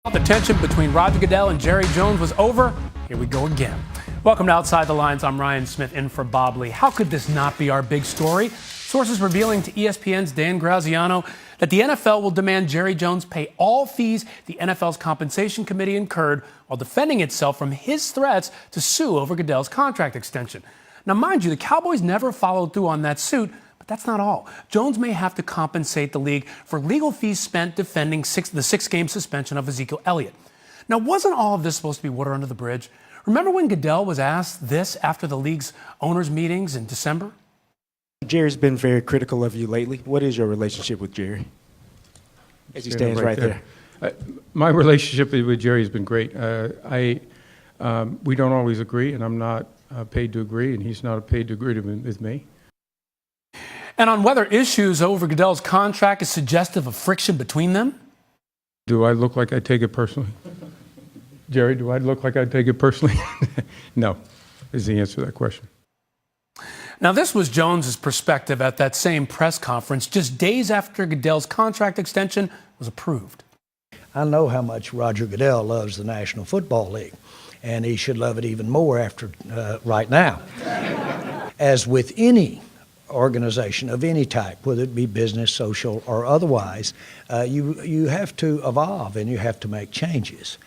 The tension between Roger Goodell and Jerry Jones was over. Here we go again. Welcome to Outside the Lines. I'm Ryan Smith in for Bob Lee. How could this not be our big story? Sources revealing to ESPN's Dan Graziano that the NFL will demand Jerry Jones pay all fees the NFL's compensation committee incurred while defending itself from his threats to sue over Goodell's contract extension. Now, mind you, the Cowboys never followed through on that suit. That's not all. Jones may have to compensate the league for legal fees spent defending the six-game suspension of Ezekiel Elliott. Now, wasn't all of this supposed to be water under the bridge? Remember when Goodell was asked this after the league's owners' meetings in December? Jerry's been very critical of you lately. What is your relationship with Jerry? As he stands right there. My relationship with Jerry has been great. We don't always agree, and I'm not paid to agree, and he's not paid to agree with me. And on whether issues over Goodell's contract is suggestive of friction between them? Do I look like I take it personally? Jerry, do I look like I take it personally? No, is the answer to that question. Now, this was Jones's perspective at that same press conference just days after Goodell's contract extension was approved. I know how much Roger Goodell loves the National Football League, and he should love it even more after right now. As with any organization of any type, whether it be business, social, or otherwise, you have to evolve and you have to make changes.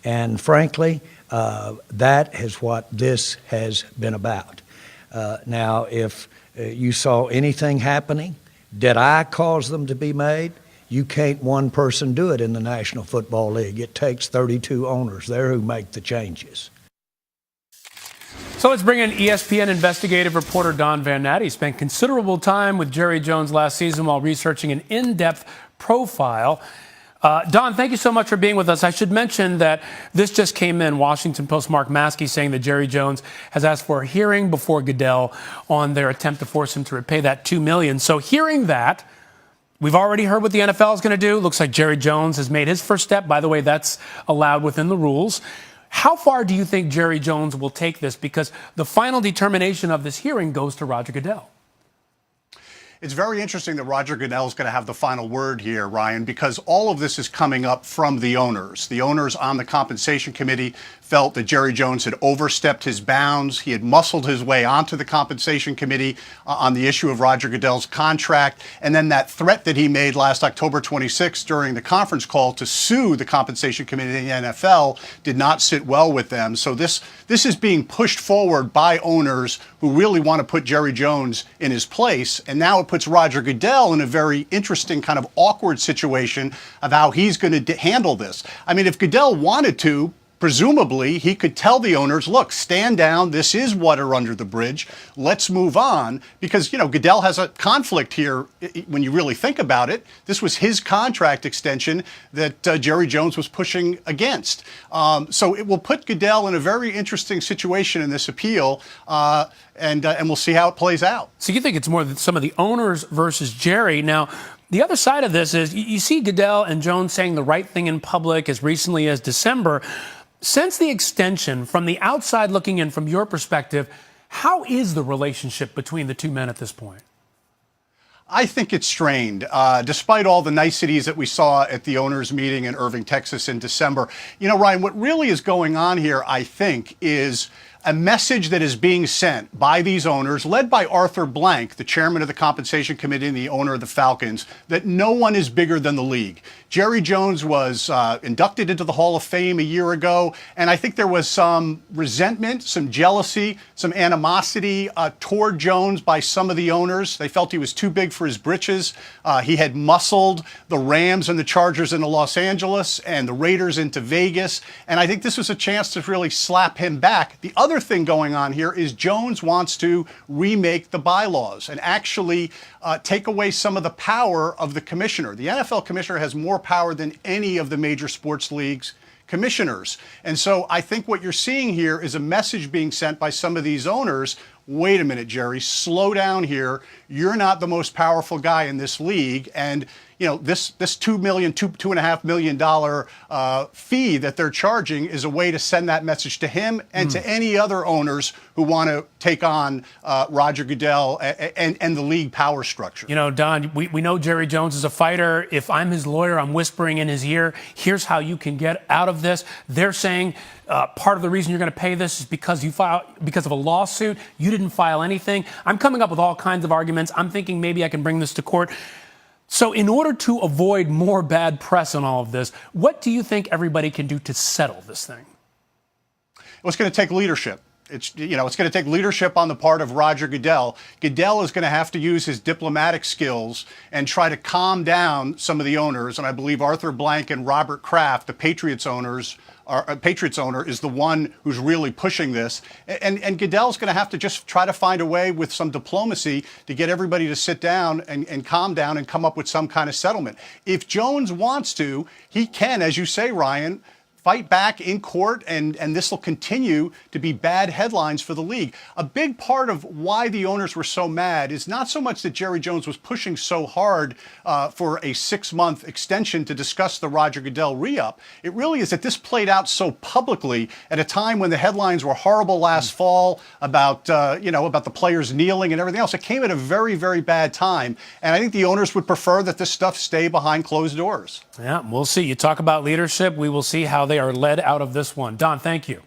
And frankly, that is what this has been about. Now, if you saw anything happening, did I cause them to be made? You can't one person do it in the National Football League. It takes 32 owners there who make the changes. So let's bring in ESPN investigative reporter Don Van Natt. He spent considerable time with Jerry Jones last season while researching an in-depth profile. Don, thank you so much for being with us. I should mention that this just came in. Washington Post Mark Maskey saying that Jerry Jones has asked for a hearing before Goodell on their attempt to force him to repay that $2 million. So hearing that, we've already heard what the NFL is going to do. Looks like Jerry Jones has made his first step. By the way, that's allowed within the rules. How far do you think Jerry Jones will take this? Because the final determination of this hearing goes to Roger Goodell. It's very interesting that Roger Goodell is going to have the final word here, Ryan, because all of this is coming up from the owners. The owners on the compensation committee felt that Jerry Jones had overstepped his bounds. He had muscled his way onto the compensation committee on the issue of Roger Goodell's contract. And then that threat that he made last October 26th during the conference call to sue the compensation committee in the NFL did not sit well with them. So this is being pushed forward by owners who really want to put Jerry Jones in his place. And now it puts Roger Goodell in a very interesting kind of awkward situation of how he's going to handle this. I mean, if Goodell wanted to, presumably, he could tell the owners, look, stand down. This is water under the bridge. Let's move on. Because, you know, Goodell has a conflict here when you really think about it. This was his contract extension that Jerry Jones was pushing against. So it will put Goodell in a very interesting situation in this appeal. And we'll see how it plays out. So you think it's more than some of the owners versus Jerry. Now, the other side of this is you see Goodell and Jones saying the right thing in public as recently as December. Since the extension, from the outside looking in, from your perspective, how is the relationship between the two men at this point? I think it's strained, despite all the niceties that we saw at the owners' meeting in Irving, Texas in December. You know, Ryan, what really is going on here, I think, is a message that is being sent by these owners, led by Arthur Blank, the chairman of the compensation committee and the owner of the Falcons, that no one is bigger than the league. Jerry Jones was inducted into the Hall of Fame a year ago, and I think there was some resentment, some jealousy, some animosity toward Jones by some of the owners. They felt he was too big for his britches. He had muscled the Rams and the Chargers into Los Angeles and the Raiders into Vegas, and I think this was a chance to really slap him back. The other thing going on here is Jones wants to remake the bylaws and actually take away some of the power of the commissioner. The NFL commissioner has more power than any of the major sports leagues commissioners. And so I think what you're seeing here is a message being sent by some of these owners wait a minute, Jerry, slow down here. You're not the most powerful guy in this league. And, you know, this $2.5 million fee that they're charging is a way to send that message to him and to any other owners who want to take on Roger Goodell and the league power structure. You know, Don, we know Jerry Jones is a fighter. If I'm his lawyer, I'm whispering in his ear, here's how you can get out of this. They're saying part of the reason you're going to pay this is because of a lawsuit. You didn't file anything. I'm coming up with all kinds of arguments. I'm thinking maybe I can bring this to court. So in order to avoid more bad press on all of this, what do you think everybody can do to settle this thing? Well, it's going to take leadership. It's going to take leadership on the part of Roger Goodell. Goodell is going to have to use his diplomatic skills and try to calm down some of the owners. And I believe Arthur Blank and Robert Kraft, the Patriots owner, is the one who's really pushing this. And Goodell's going to have to just try to find a way with some diplomacy to get everybody to sit down and calm down and come up with some kind of settlement. If Jones wants to, he can, as you say, Ryan, fight back in court, and this will continue to be bad headlines for the league. A big part of why the owners were so mad is not so much that Jerry Jones was pushing so hard for a 6-month extension to discuss the Roger Goodell re-up. It really is that this played out so publicly at a time when the headlines were horrible last fall about the players kneeling and everything else. It came at a very, very bad time, and I think the owners would prefer that this stuff stay behind closed doors. Yeah, we'll see. You talk about leadership. We will see how they are led out of this one. Don, thank you.